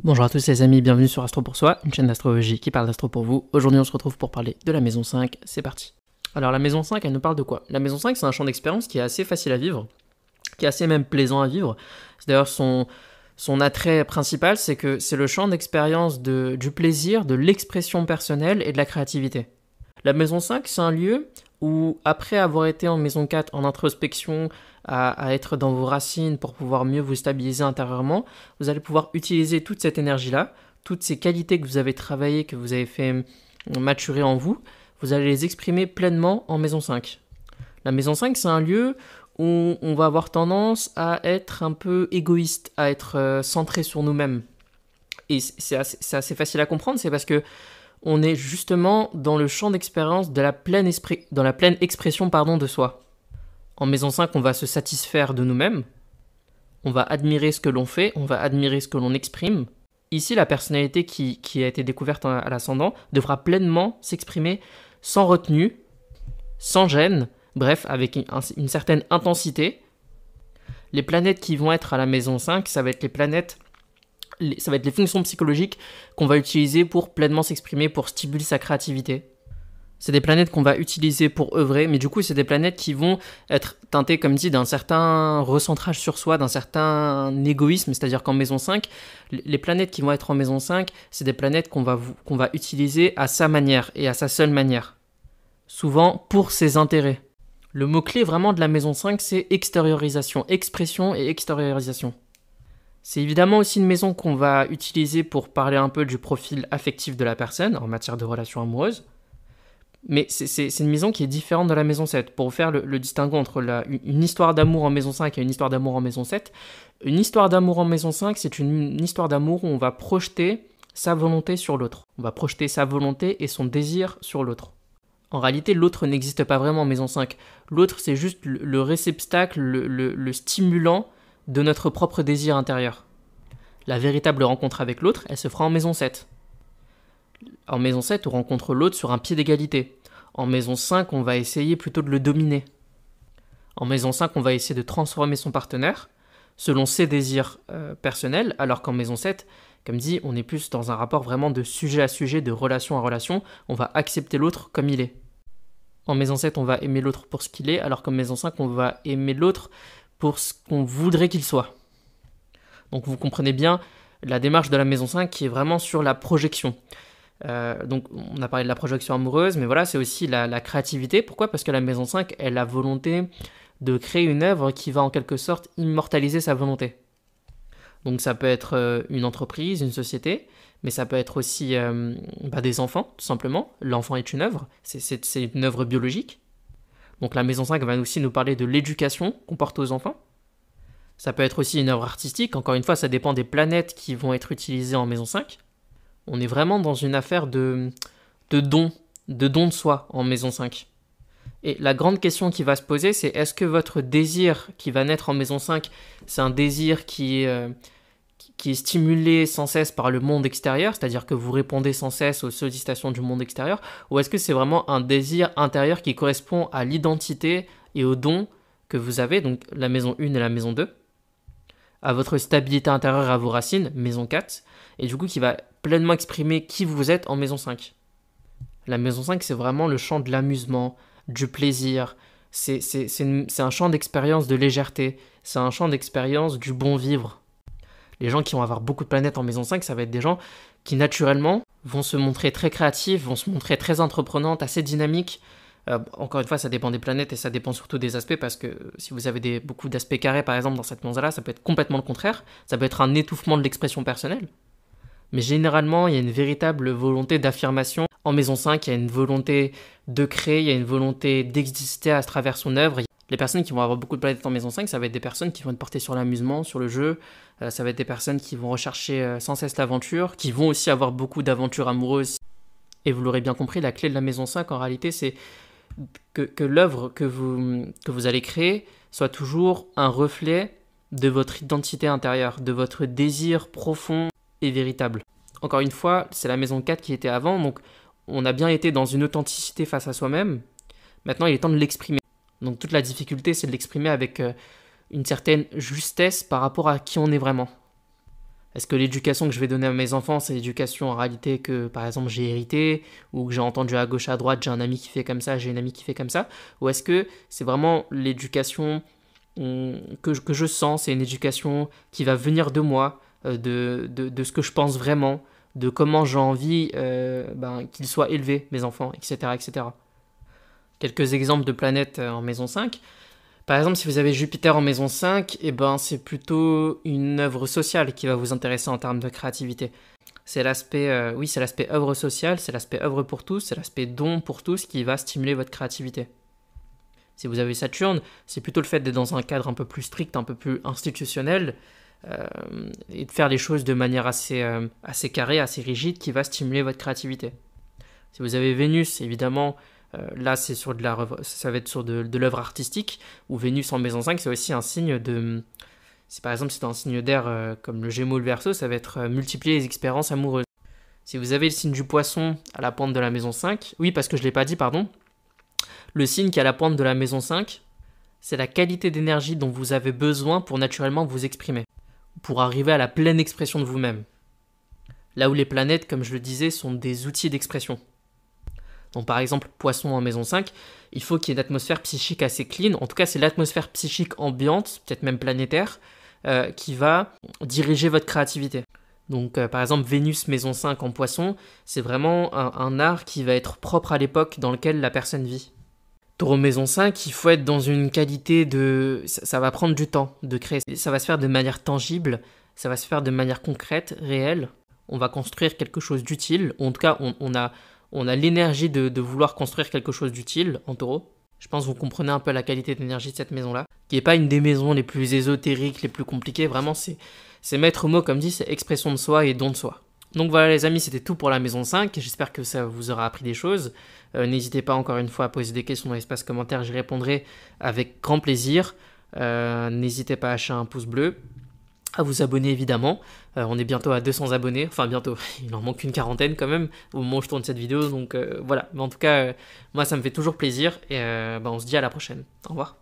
Bonjour à tous les amis, bienvenue sur Astro pour Soi, une chaîne d'astrologie qui parle d'astro pour vous. Aujourd'hui on se retrouve pour parler de la maison 5, c'est parti. Alors la maison 5, elle nous parle de quoi? La maison 5, c'est un champ d'expérience qui est assez facile à vivre, qui est assez même plaisant à vivre. C'est d'ailleurs son attrait principal, c'est que c'est le champ d'expérience du plaisir, de l'expression personnelle et de la créativité. La maison 5, c'est un lieu où, après avoir été en maison 4 en introspection, à être dans vos racines pour pouvoir mieux vous stabiliser intérieurement, vous allez pouvoir utiliser toute cette énergie-là, toutes ces qualités que vous avez travaillées, que vous avez fait maturer en vous, vous allez les exprimer pleinement en maison 5. La maison 5, c'est un lieu où on va avoir tendance à être un peu égoïste, à être centré sur nous-mêmes. Et c'est assez facile à comprendre, c'est parce que on est justement dans le champ d'expérience de la pleine expression de soi. En maison 5, on va se satisfaire de nous-mêmes, on va admirer ce que l'on fait, on va admirer ce que l'on exprime. Ici, la personnalité qui a été découverte à l'ascendant devra pleinement s'exprimer sans retenue, sans gêne, bref, avec une certaine intensité. Les planètes qui vont être à la maison 5, ça va être les fonctions psychologiques qu'on va utiliser pour pleinement s'exprimer, pour stimuler sa créativité. C'est des planètes qu'on va utiliser pour œuvrer, mais du coup, c'est des planètes qui vont être teintées, comme dit, d'un certain recentrage sur soi, d'un certain égoïsme, c'est-à-dire qu'en maison 5, les planètes qui vont être en maison 5, c'est des planètes qu'on va utiliser à sa manière et à sa seule manière. Souvent pour ses intérêts. Le mot-clé vraiment de la maison 5, c'est extériorisation, expression et extériorisation. C'est évidemment aussi une maison qu'on va utiliser pour parler un peu du profil affectif de la personne en matière de relations amoureuses. Mais c'est une maison qui est différente de la maison 7. Pour faire le distinguo entre une histoire d'amour en maison 5 et une histoire d'amour en maison 7, une histoire d'amour en maison 5, c'est une histoire d'amour où on va projeter sa volonté sur l'autre. On va projeter sa volonté et son désir sur l'autre. En réalité, l'autre n'existe pas vraiment en maison 5. L'autre, c'est juste le réceptacle, le stimulant de notre propre désir intérieur. La véritable rencontre avec l'autre, elle se fera en maison 7. En maison 7, on rencontre l'autre sur un pied d'égalité. En maison 5, on va essayer plutôt de le dominer. En maison 5, on va essayer de transformer son partenaire selon ses désirs personnels, alors qu'en maison 7, comme dit, on est plus dans un rapport vraiment de sujet à sujet, de relation à relation. On va accepter l'autre comme il est. En maison 7, on va aimer l'autre pour ce qu'il est, alors qu'en maison 5, on va aimer l'autre pour ce qu'on voudrait qu'il soit. Donc vous comprenez bien la démarche de la maison 5 qui est vraiment sur la projection. Donc on a parlé de la projection amoureuse, mais voilà, c'est aussi la créativité. Pourquoi? Parce que la maison 5, elle a la volonté de créer une œuvre qui va en quelque sorte immortaliser sa volonté. Donc ça peut être une entreprise, une société, mais ça peut être aussi des enfants, tout simplement. L'enfant est une œuvre, c'est une œuvre biologique. Donc la maison 5 va aussi nous parler de l'éducation qu'on porte aux enfants. Ça peut être aussi une œuvre artistique, encore une fois, ça dépend des planètes qui vont être utilisées en maison 5. On est vraiment dans une affaire de don de soi en maison 5. Et la grande question qui va se poser, c'est est-ce que votre désir qui va naître en maison 5, c'est un désir qui est stimulé sans cesse par le monde extérieur, c'est-à-dire que vous répondez sans cesse aux sollicitations du monde extérieur, ou est-ce que c'est vraiment un désir intérieur qui correspond à l'identité et au don que vous avez, donc la maison 1 et la maison 2, à votre stabilité intérieure et à vos racines, maison 4, et du coup qui va pleinement exprimer qui vous êtes en maison 5. La maison 5, c'est vraiment le champ de l'amusement, du plaisir, c'est un champ d'expérience de légèreté, c'est un champ d'expérience du bon vivre. Les gens qui vont avoir beaucoup de planètes en maison 5, ça va être des gens qui naturellement vont se montrer très créatifs, vont se montrer très entreprenantes, assez dynamiques. Encore une fois, ça dépend des planètes et ça dépend surtout des aspects, parce que si vous avez beaucoup d'aspects carrés par exemple dans cette maison-là, ça peut être complètement le contraire, ça peut être un étouffement de l'expression personnelle. Mais généralement, il y a une véritable volonté d'affirmation. En maison 5, il y a une volonté de créer, il y a une volonté d'exister à travers son œuvre. Les personnes qui vont avoir beaucoup de planètes en maison 5, ça va être des personnes qui vont être portées sur l'amusement, sur le jeu. Ça va être des personnes qui vont rechercher sans cesse l'aventure, qui vont aussi avoir beaucoup d'aventures amoureuses. Et vous l'aurez bien compris, la clé de la maison 5, en réalité, c'est que l'œuvre que vous allez créer soit toujours un reflet de votre identité intérieure, de votre désir profond et véritable. Encore une fois, c'est la maison 4 qui était avant, donc on a bien été dans une authenticité face à soi-même. Maintenant, il est temps de l'exprimer. Donc toute la difficulté, c'est de l'exprimer avec une certaine justesse par rapport à qui on est vraiment. Est-ce que l'éducation que je vais donner à mes enfants, c'est l'éducation en réalité que, par exemple, j'ai hérité, ou que j'ai entendu à gauche, à droite, j'ai un ami qui fait comme ça, j'ai une amie qui fait comme ça, ou est-ce que c'est vraiment l'éducation que je sens, c'est une éducation qui va venir de moi, de ce que je pense vraiment, de comment j'ai envie qu'ils soient élevés, mes enfants, etc., etc. Quelques exemples de planètes en maison 5. Par exemple, si vous avez Jupiter en maison 5, eh ben, c'est plutôt une œuvre sociale qui va vous intéresser en termes de créativité. C'est l'aspect, c'est l'aspect œuvre sociale, c'est l'aspect œuvre pour tous, c'est l'aspect don pour tous qui va stimuler votre créativité. Si vous avez Saturne, c'est plutôt le fait d'être dans un cadre un peu plus strict, un peu plus institutionnel, et de faire les choses de manière assez carrée, assez rigide, qui va stimuler votre créativité. Si vous avez Vénus, évidemment, là c'est ça va être sur de l'œuvre artistique, ou Vénus en maison 5, c'est aussi un signe de... Par exemple, c'est un signe d'air comme le Gémeaux ou le Verseau, ça va être multiplier les expériences amoureuses. Si vous avez le signe du Poisson à la pointe de la maison 5, oui, parce que je ne l'ai pas dit, pardon, le signe qui est à la pointe de la maison 5, c'est la qualité d'énergie dont vous avez besoin pour naturellement vous exprimer, pour arriver à la pleine expression de vous-même. Là où les planètes, comme je le disais, sont des outils d'expression. Donc par exemple, Poisson en maison 5, il faut qu'il y ait une atmosphère psychique assez clean, en tout cas c'est l'atmosphère psychique ambiante, peut-être même planétaire, qui va diriger votre créativité. Donc par exemple, Vénus maison 5 en Poisson, c'est vraiment un art qui va être propre à l'époque dans laquelle la personne vit. Taureau maison 5, il faut être dans une qualité de... Ça va prendre du temps de créer. Ça va se faire de manière tangible, ça va se faire de manière concrète, réelle. On va construire quelque chose d'utile. En tout cas, on a l'énergie de vouloir construire quelque chose d'utile en taureau. Je pense que vous comprenez un peu la qualité d'énergie de cette maison-là, qui n'est pas une des maisons les plus ésotériques, les plus compliquées. Vraiment, c'est maître mot, comme dit, c'est expression de soi et don de soi. Donc voilà les amis, c'était tout pour la maison 5, j'espère que ça vous aura appris des choses. N'hésitez pas encore une fois à poser des questions dans l'espace commentaire, j'y répondrai avec grand plaisir. N'hésitez pas à lâcher un pouce bleu, à vous abonner évidemment. On est bientôt à 200 abonnés, enfin bientôt, il en manque une quarantaine quand même au moment où je tourne cette vidéo, donc voilà. Mais en tout cas, moi ça me fait toujours plaisir et on se dit à la prochaine. Au revoir.